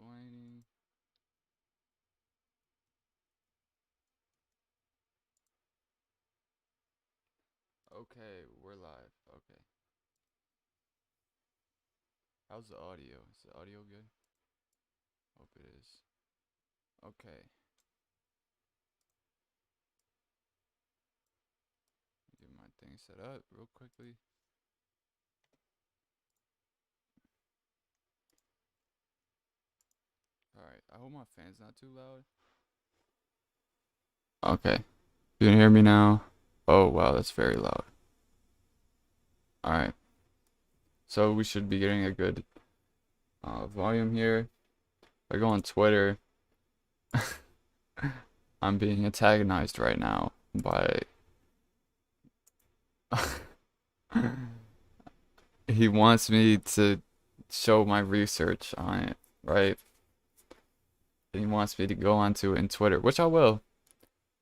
explaining. Okay, we're live. Okay. How's the audio? Is the audio good? Hope it is. Okay. Get my thing set up real quickly. Alright, I hope my fan's not too loud. Okay. You can hear me now? Oh, wow, that's very loud. Alright. So we should be getting a good volume here. If I go on Twitter, I'm being antagonized right now by he wants me to show my research on it, right? And he wants me to go onto it in Twitter, which I will,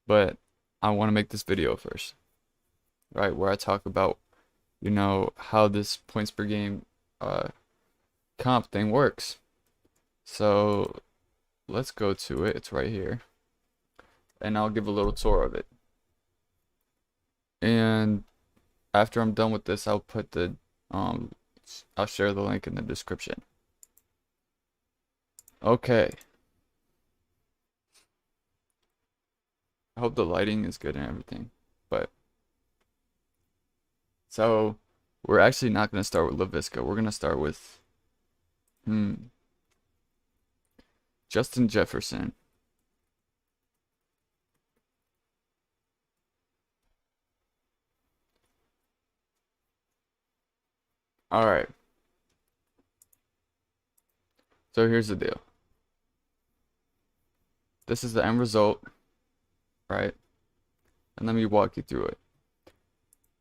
but I want to make this video first, right? Where I talk about, how this points per game comp thing works. So let's go to it. It's right here. And I'll give a little tour of it. And after I'm done with this, I'll share the link in the description. Okay. I hope the lighting is good and everything. But so we're actually not going to start with Laviska. We're going to start with Justin Jefferson. All right. So here's the deal. This is the end result, right? And let me walk you through it.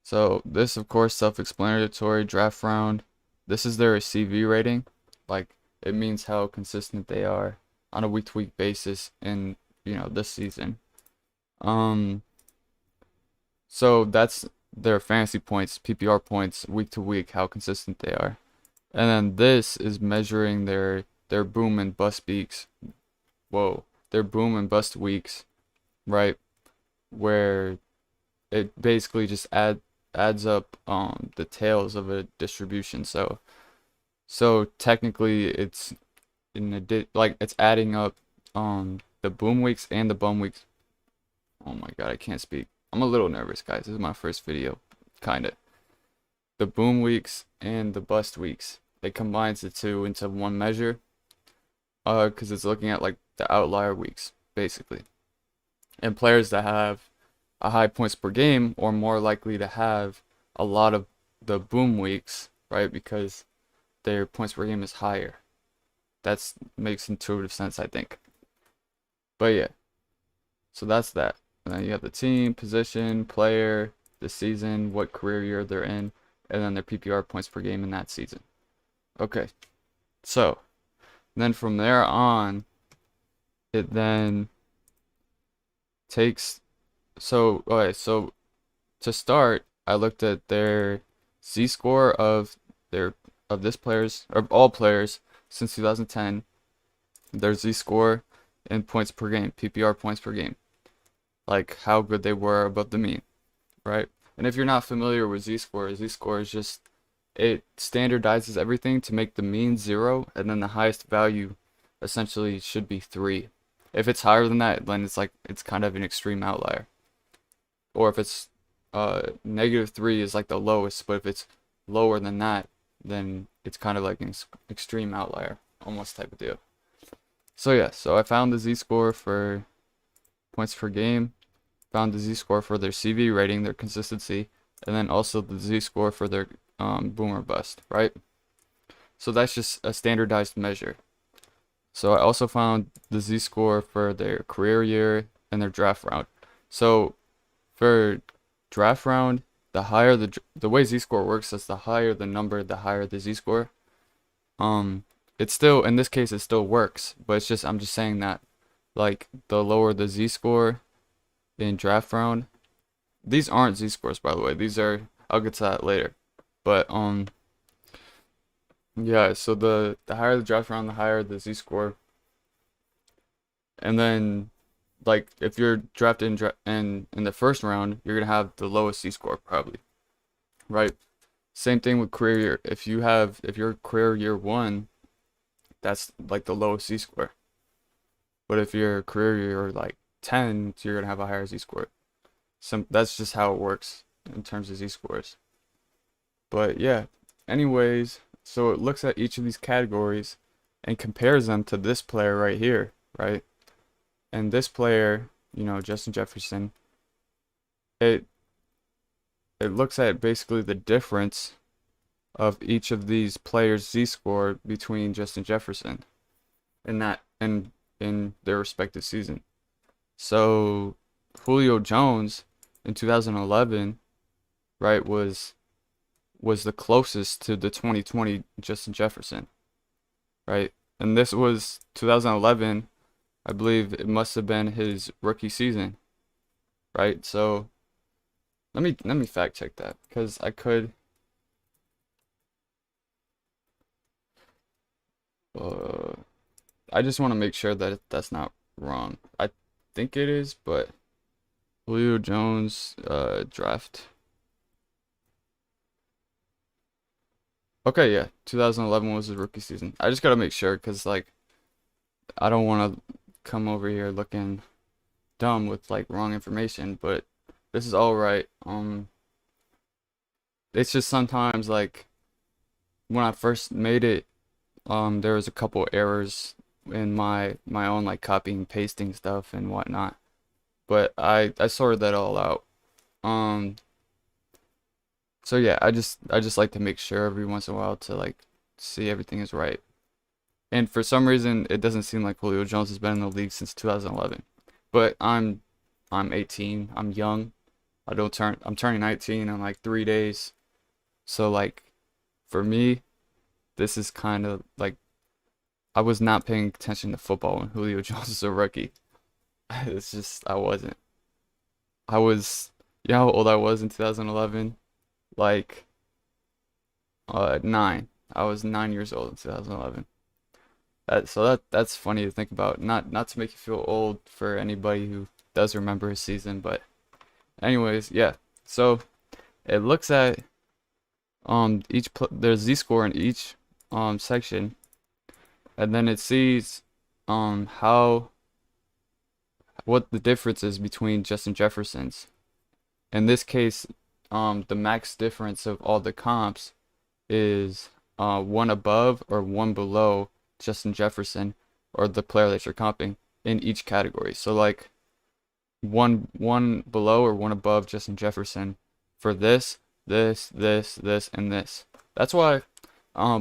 So this, of course, self-explanatory draft round. This is their CV rating. Like, it means how consistent they are on a week-to-week basis in, this season. So that's their fantasy points, PPR points, week to week, how consistent they are. And then this is measuring their boom and bust weeks. Whoa, their boom and bust weeks, right? Where it basically just adds up the tails of a distribution. So technically it's it's adding up the boom weeks and the bum weeks. Oh my god, I can't speak. I'm a little nervous, guys. This is my first video, kinda. The boom weeks and the bust weeks. It combines the two into one measure. Because it's looking at like the outlier weeks, basically. And players that have a high points per game are more likely to have a lot of the boom weeks, right? Because their points per game is higher. That makes intuitive sense, I think. But yeah. So that's that. And then you have the team, position, player, the season, what career year they're in, and then their PPR points per game in that season. Okay. So, then from there on, it then takes okay, so to start, I looked at their Z-score of all players since 2010, their Z-score in points per game, PPR points per game. Like how good they were above the mean, right? And if you're not familiar with Z-score is just it standardizes everything to make the mean 0, and then the highest value essentially should be 3. If it's higher than that, then it's kind of an extreme outlier. Or if it's -3 is like the lowest, but if it's lower than that, then it's kind of like an extreme outlier, almost type of deal. So yeah, so I found the Z-score for points per game, found the Z-score for their CV rating, their consistency, and then also the Z-score for their boom or bust, right? So that's just a standardized measure. So I also found the Z-score for their career year and their draft round. So for draft round, the higher the way Z-score works is the higher the number, the higher the Z-score. It's still, in this case, it still works, but I'm just saying that, like, the lower the Z-score in draft round. These aren't Z-scores, by the way. I'll get to that later. But yeah, so the higher the draft round, the higher the Z-score. And then, like, if you're drafted in the first round, you're gonna have the lowest Z score probably, right? Same thing with career year. If your career year 1, that's like the lowest Z score. But if your career year like 10, you're gonna have a higher Z score. That's just how it works in terms of Z scores. But yeah, anyways, so it looks at each of these categories and compares them to this player right here, right? And this player, Justin Jefferson, it it looks at basically the difference of each of these players' Z score between Justin Jefferson in that in their respective season. So Julio Jones in 2011, right, was the closest to the 2020 Justin Jefferson, right? And this was 2011, I believe it must have been his rookie season, right? So let me fact check that because uh I just want to make sure that that's not wrong. I think it is, but Julio Jones draft. Okay, yeah, 2011 was his rookie season. I just gotta make sure because like I don't want to come over here looking dumb with like wrong information, but this is all right. It's just sometimes like when I first made it, there was a couple errors in my own like copying and pasting stuff and whatnot, but I sorted that all out. Um, so yeah, I just like to make sure every once in a while to like see everything is right. And for some reason, it doesn't seem like Julio Jones has been in the league since 2011. But I'm 18. I'm young. I'm turning 19 in like 3 days. So like for me, this is kind of like I was not paying attention to football when Julio Jones was a rookie. It's just I wasn't. I was, you know how old I was in 2011? Like 9. I was 9 years old in 2011. That's funny to think about. Not to make you feel old for anybody who does remember his season, but anyways, yeah. So it looks at there's Z score in each section, and then it sees how what the difference is between Justin Jefferson's. In this case, the max difference of all the comps is one above or one below Justin Jefferson or the player that you're comping in each category. So like one below or one above Justin Jefferson for this, and this. That's why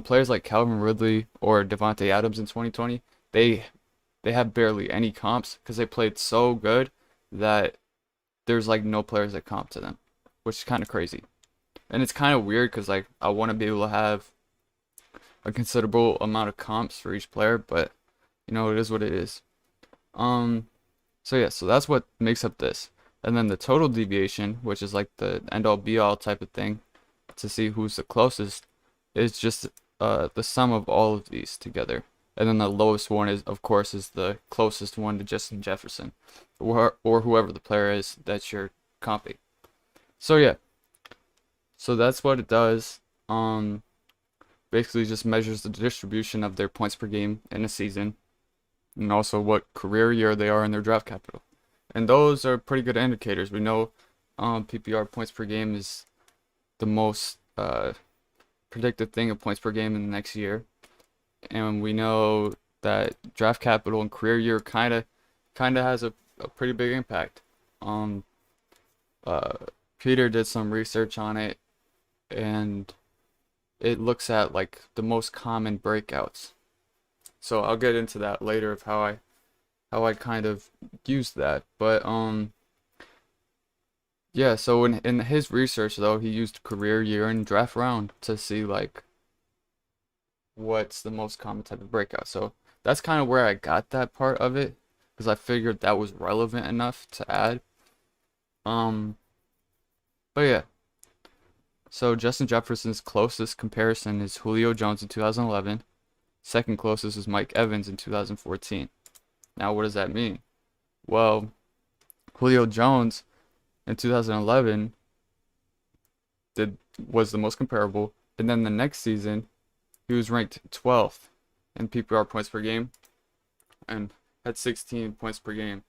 players like Calvin Ridley or Devontae Adams in 2020, they have barely any comps because they played so good that there's like no players that comp to them, which is kind of crazy. And it's kind of weird because like I want to be able to have a considerable amount of comps for each player, but it is what it is. Um, so yeah, so that's what makes up this. And then the total deviation, which is like the end all be all type of thing to see who's the closest, is just the sum of all of these together. And then the lowest one is of course is the closest one to Justin Jefferson or whoever the player is that you're comping. So yeah, so that's what it does. Basically just measures the distribution of their points per game in a season and also what career year they are in their draft capital. And those are pretty good indicators. We know PPR points per game is the most predicted thing of points per game in the next year. And we know that draft capital and career year kind of has a pretty big impact. Um, Peter did some research on it, and it looks at like the most common breakouts. So I'll get into that later of how I kind of used that. But yeah, so in his research though, he used career year and draft round to see like what's the most common type of breakout. So that's kind of where I got that part of it because I figured that was relevant enough to add. Um, but yeah. So Justin Jefferson's closest comparison is Julio Jones in 2011. Second closest is Mike Evans in 2014. Now, what does that mean? Well, Julio Jones in 2011 was the most comparable, and then the next season he was ranked 12th in PPR points per game and had 16 points per game,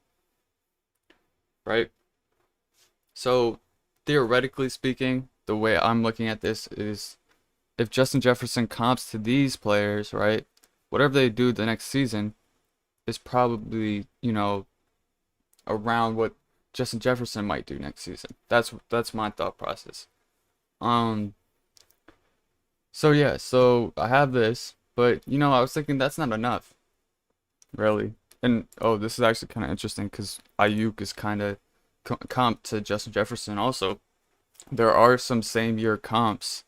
right? So theoretically speaking, the way I'm looking at this is if Justin Jefferson comps to these players, right, whatever they do the next season is probably, around what Justin Jefferson might do next season. That's my thought process. Um, so yeah, so I have this, but I was thinking that's not enough, really. And oh, this is actually kind of interesting because Ayuk is kind of comp to Justin Jefferson also. There are some same year comps.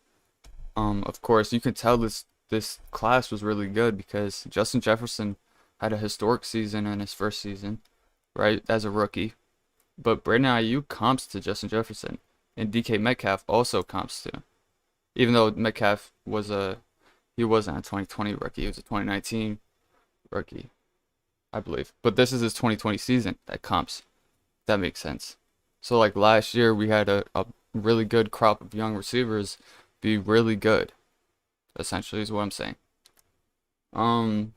Of course, you can tell this class was really good because Justin Jefferson had a historic season in his first season, right, as a rookie. But Brandon Ayuk comps to Justin Jefferson, and DK Metcalf also comps to. Even though Metcalf he wasn't a 2020 rookie, he was a 2019 rookie, I believe. But this is his 2020 season that comps. That makes sense. So like last year we had a really good crop of young receivers be really good, essentially is what I'm saying. Um,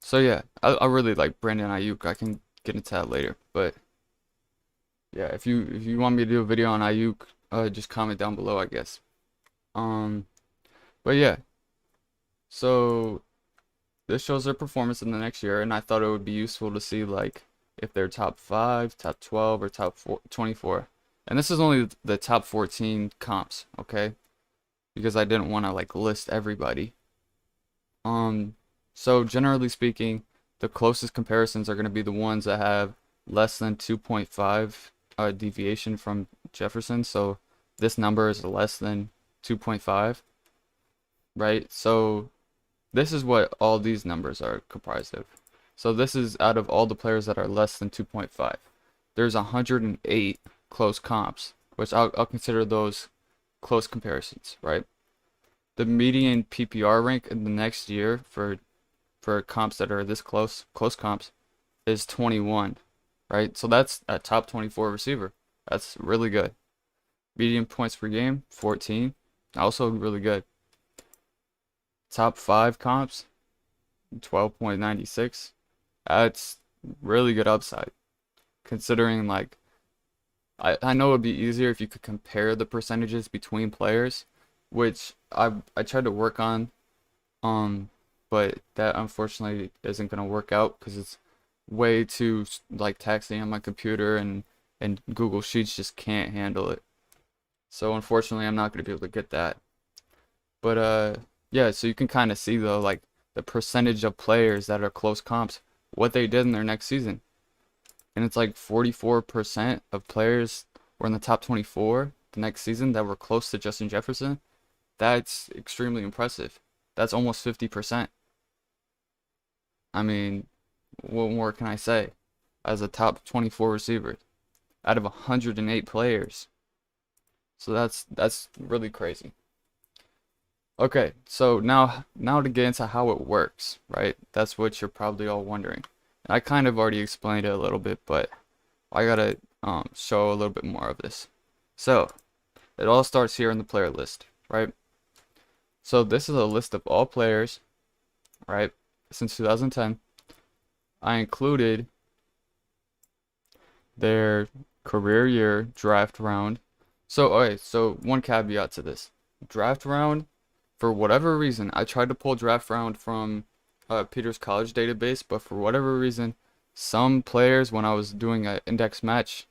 so yeah, I really like Brandon Ayuk. I can get into that later, but yeah, if you want me to do a video on Ayuk, just comment down below, I guess. Um, but yeah, so this shows their performance in the next year, and I thought it would be useful to see like if they're top 5, top 12, or top 24. And this is only the top 14 comps, okay? Because I didn't want to like list everybody. So generally speaking, the closest comparisons are going to be the ones that have less than 2.5 deviation from Jefferson. So this number is less than 2.5, right? So this is what all these numbers are comprised of. So this is out of all the players that are less than 2.5. There's 108 close comps, which I'll consider those close comparisons, right? The median PPR rank in the next year for comps that are this close comps, is 21, right? So that's a top 24 receiver. That's really good. Median points per game, 14. Also really good. Top 5 comps, 12.96. That's really good upside. Considering like I know it'd be easier if you could compare the percentages between players, which I tried to work on, but that unfortunately isn't gonna work out because it's way too like taxing on my computer, and Google Sheets just can't handle it. So unfortunately, I'm not gonna be able to get that. But yeah, so you can kind of see though like the percentage of players that are close comps, what they did in their next season. And it's like 44% of players were in the top 24 the next season that were close to Justin Jefferson. That's extremely impressive. That's almost 50%. I mean, what more can I say? As a top 24 receiver out of 108 players. So that's really crazy. Okay, so now to get into how it works, right? That's what you're probably all wondering. I kind of already explained it a little bit, but I gotta show a little bit more of this. So it all starts here in the player list, right? So this is a list of all players, right? Since 2010. I included their career year draft round. So okay, so one caveat to this. Draft round, for whatever reason, I tried to pull draft round from Peters College database, but for whatever reason, some players, when I was doing an index match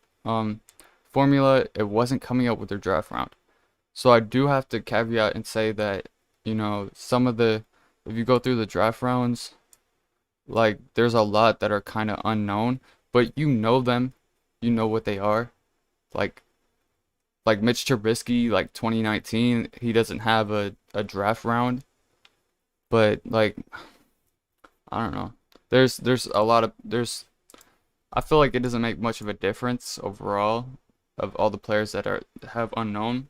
formula, it wasn't coming up with their draft round. So I do have to caveat and say that, some of if you go through the draft rounds, like there's a lot that are kind of unknown, but you know them, you know what they are. Like Mitch Trubisky, like 2019, he doesn't have a draft round, but like I don't know. There's a lot of I feel like it doesn't make much of a difference overall of all the players that have unknown.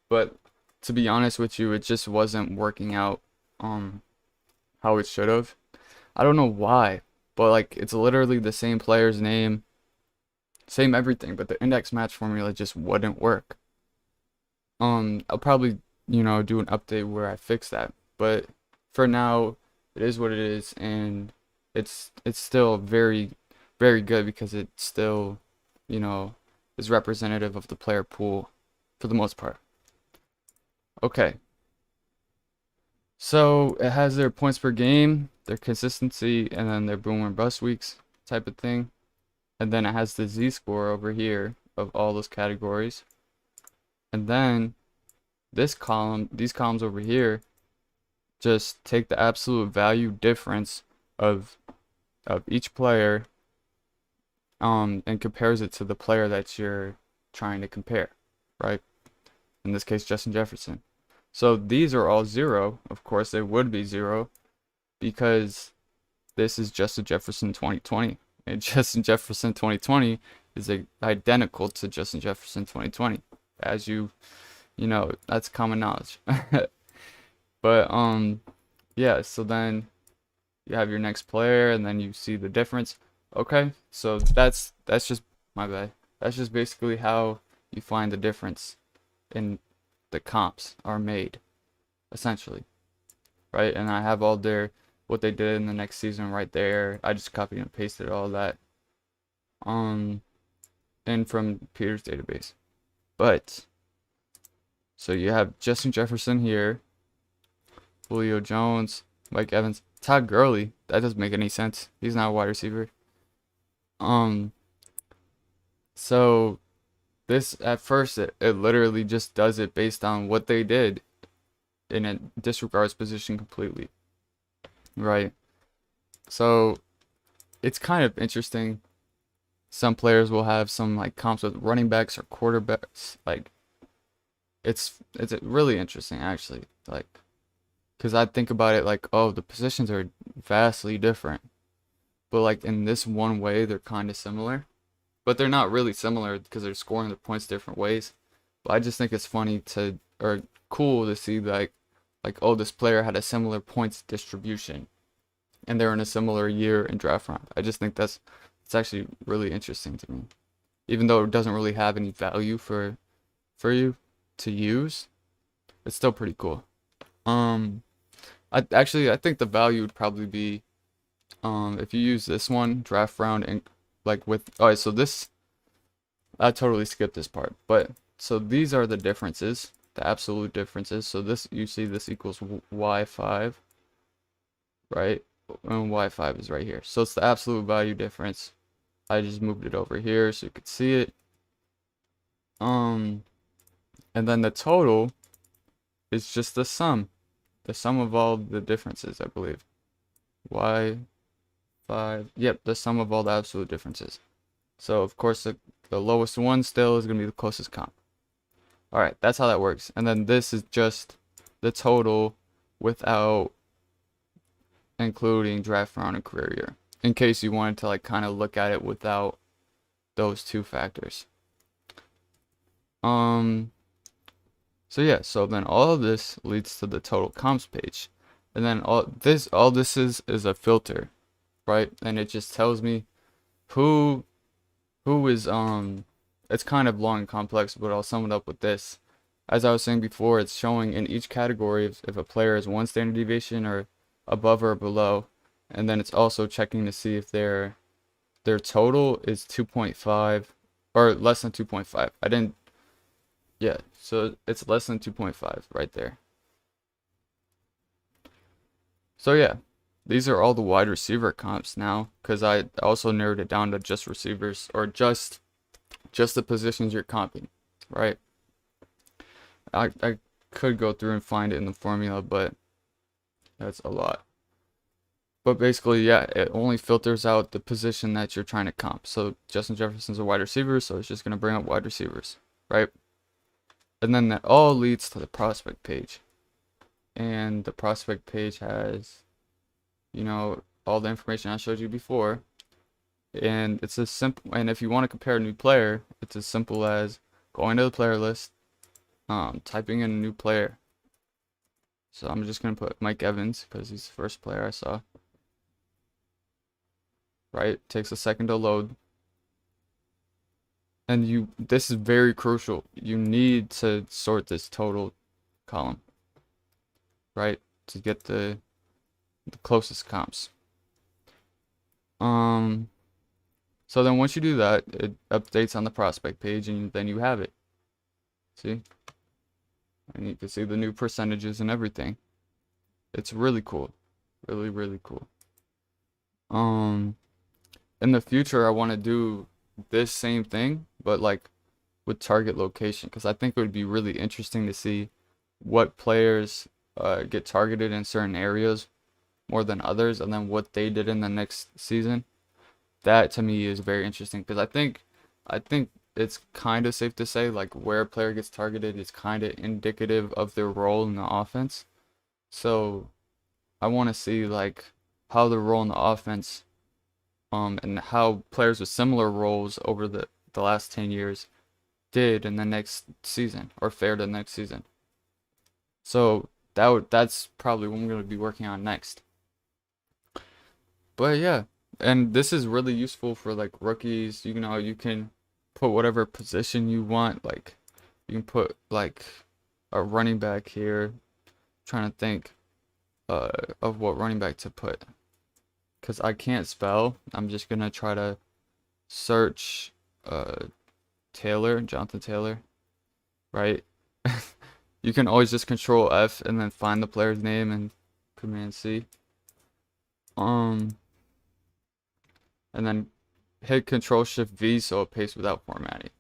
But to be honest with you, it just wasn't working out how it should have. I don't know why, but like it's literally the same player's name, same everything, but the index match formula just wouldn't work. I'll probably, do an update where I fix that, but for now, it is what it is, and it's still very, very good because it still, you know, is representative of the player pool for the most part. Okay, so it has their points per game, their consistency, and then their boom or bust weeks type of thing. And then it has the Z-score over here of all those categories. And then these columns over here, just take the absolute value difference of each player, and compares it to the player that you're trying to compare, right? In this case, Justin Jefferson. So these are all 0. Of course, they would be 0 because this is Justin Jefferson 2020. And Justin Jefferson 2020 is identical to Justin Jefferson 2020. As you know, that's common knowledge. But yeah, so then you have your next player and then you see the difference. Okay, so that's just my bad. That's just basically how you find the difference in the comps are made, essentially, right? And I have all their what they did in the next season right there. I just copied and pasted all that in from Peter's database. But so you have Justin Jefferson here, Julio Jones, Mike Evans, Todd Gurley. That doesn't make any sense. He's not a wide receiver. So this at first it literally just does it based on what they did, and it disregards position completely, right? So it's kind of interesting. Some players will have some like comps with running backs or quarterbacks. Like it's really interesting actually. Like, because I think about it like, oh, the positions are vastly different, but like in this one way they're kind of similar, but they're not really similar because they're scoring their points different ways. But I just think it's funny or cool to see like oh, this player had a similar points distribution and they're in a similar year and draft round. I just think it's actually really interesting to me, even though it doesn't really have any value for you to use. It's still pretty cool. I think the value would probably be if you use this one draft round and like with all right. So this I totally skipped this part, but so these are the differences, the absolute differences. So this you see this equals y5, right? And y5 is right here. So it's the absolute value difference. I just moved it over here so you could see it. And then the total is just the sum of all the differences, I believe. Y5, yep, the sum of all the absolute differences. So of course the lowest one still is gonna be the closest comp. All right, that's how that works. And then this is just the total without including draft round and career year, in case you wanted to like kind of look at it without those two factors. So yeah, so then all of this leads to the total comps page, and then all this is a filter, right? And it just tells me who is it's kind of long and complex, but I'll sum it up with this. As I was saying before, it's showing in each category if a player is 1 standard deviation or above or below, and then it's also checking to see if their total is 2.5 or less than 2.5. Yeah, so it's less than 2.5 right there. So yeah, these are all the wide receiver comps now, because I also narrowed it down to just receivers, or just the positions you're comping, right? I could go through and find it in the formula, but that's a lot. But basically, yeah, it only filters out the position that you're trying to comp. So Justin Jefferson's a wide receiver, so it's just going to bring up wide receivers, right? And then that all leads to the prospect page. And the prospect page has, all the information I showed you before. And it's as simple, and if you want to compare a new player, it's as simple as going to the player list, typing in a new player. So I'm just going to put Mike Evans because he's the first player I saw. right? Takes a second to load. And this is very crucial. You need to sort this total column, right? To get the closest comps. Um, so then once you do that, it updates on the prospect page and then you have it. See? And you can see the new percentages and everything. It's really cool. Really, really cool. In the future, I want to do this same thing, but like with target location, because I think it would be really interesting to see what players get targeted in certain areas more than others, and then what they did in the next season. That to me is very interesting because I think it's kind of safe to say like where a player gets targeted is kind of indicative of their role in the offense. So I want to see like how the role in the offense and how players with similar roles over the last 10 years did in the next season or fared in the next season. So that's probably what I'm going to be working on next. But yeah, and this is really useful for like rookies. You know, you can put whatever position you want. Like you can put like a running back here. Trying to think of what running back to put. Cause I can't spell. I'm just gonna try to search Jonathan Taylor, right? You can always just control F and then find the player's name and command C. And then hit control shift V so it pastes without formatting.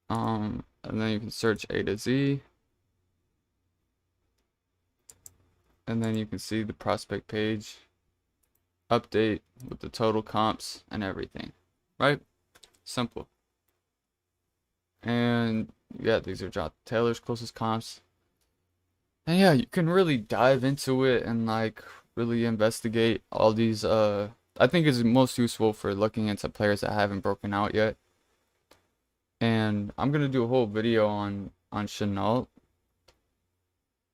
And then you can search A to Z. And then you can see the prospect page update with the total comps and everything, right? Simple. And yeah, these are Jonathan Taylor's closest comps. And yeah, you can really dive into it and like really investigate all these I think is most useful for looking into players that haven't broken out yet. And I'm gonna do a whole video on Shenault.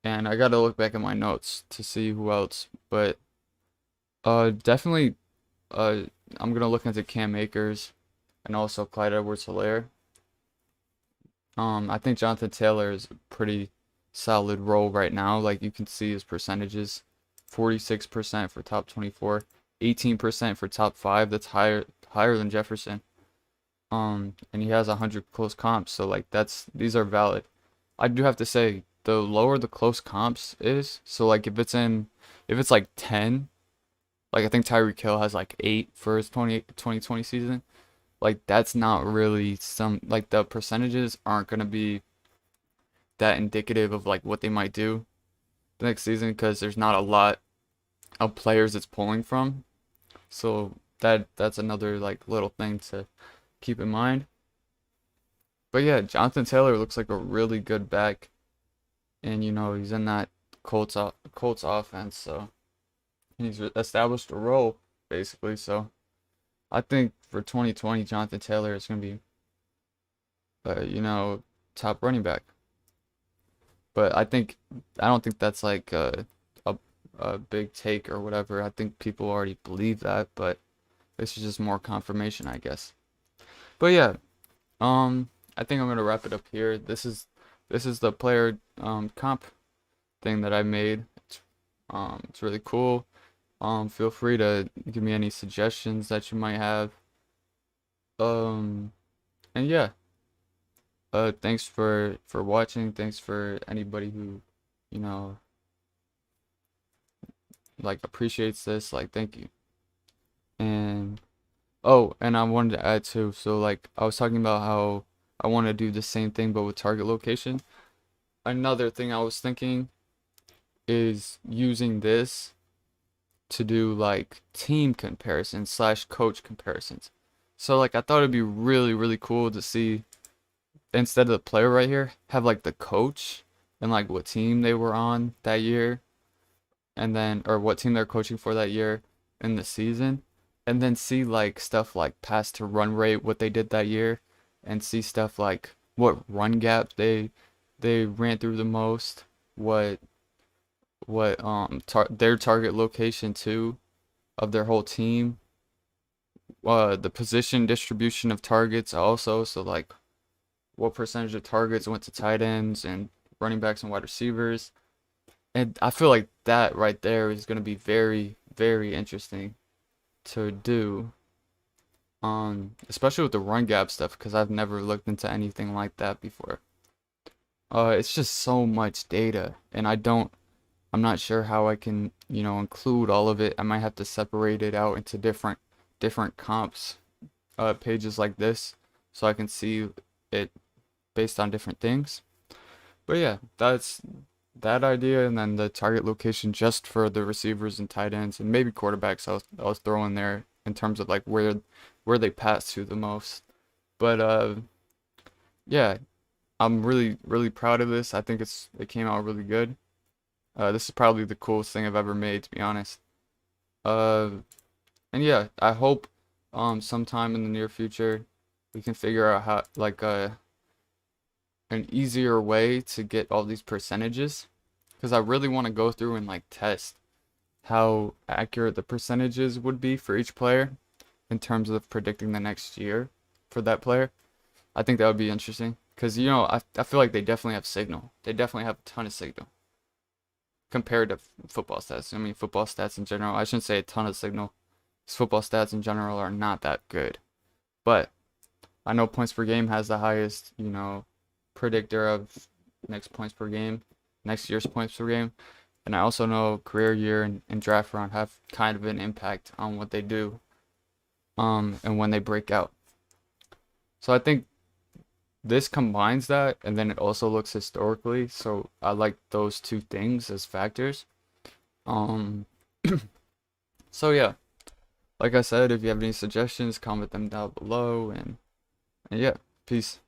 And I gotta look back at my notes to see who else. But definitely I'm gonna look into Cam Akers and also Clyde Edwards-Helaire. I think Jonathan Taylor is a pretty solid role right now. Like you can see his percentages, 46% for top 24, 18% for top 5. That's higher than Jefferson. And he has 100 close comps, so like these are valid. I do have to say the lower the close comps is, so like if it's like 10, like I think Tyreek Hill has like 8 for his 2020 season. Like that's not really like the percentages aren't gonna be that indicative of like what they might do the next season because there's not a lot of players it's pulling from. So that's another like little thing to keep in mind. But yeah, Jonathan Taylor looks like a really good back, and you know he's in that Colts offense, so he's established a role basically. So I think for 2020, Jonathan Taylor is gonna be, top running back. But I don't think that's like a big take or whatever. I think people already believe that, but this is just more confirmation, I guess. But yeah, I think I'm gonna wrap it up here. This is the player comp thing that I made. It's really cool. Feel free to give me any suggestions that you might have. And yeah, thanks for watching. Thanks for anybody who, you know, like appreciates this. Like, thank you. And oh, and I wanted to add too. So like I was talking about how I want to do the same thing but with target location. Another thing I was thinking is using this to do like team comparisons slash coach comparisons. So like I thought it'd be really, really cool to see instead of the player right here, have like the coach and like what team they were on that year and then or what team they're coaching for that year in the season. And then see like stuff like pass to run rate, what they did that year, and see stuff like what run gap they ran through the most, what their target location too of their whole team, the position distribution of targets also. So like what percentage of targets went to tight ends and running backs and wide receivers. And I feel like that right there is going to be very, very interesting to do. Especially with the run gap stuff, because I've never looked into anything like that before. It's just so much data, and I'm not sure how I can, include all of it. I might have to separate it out into different comps, pages like this, so I can see it based on different things. But yeah, that's that idea, and then the target location just for the receivers and tight ends, and maybe quarterbacks. I was throwing there in terms of like where they pass to the most. But yeah, I'm really really proud of this. I think it came out really good. This is probably the coolest thing I've ever made, to be honest. Uh, and yeah, I hope sometime in the near future we can figure out how like an easier way to get all these percentages, because I really want to go through and like test how accurate the percentages would be for each player in terms of predicting the next year for that player. I think that would be interesting because I feel like they definitely have signal. They definitely have a ton of signal compared to football stats. I mean, football stats in general, I shouldn't say a ton of signal, because football stats in general are not that good. But I know points per game has the highest, predictor of next points per game, next year's points per game. And I also know career year and draft round have kind of an impact on what they do, and when they break out. So I think this combines that, and then it also looks historically. So I like those two things as factors. Um, so yeah, like I said, if you have any suggestions, comment them down below, and yeah, peace.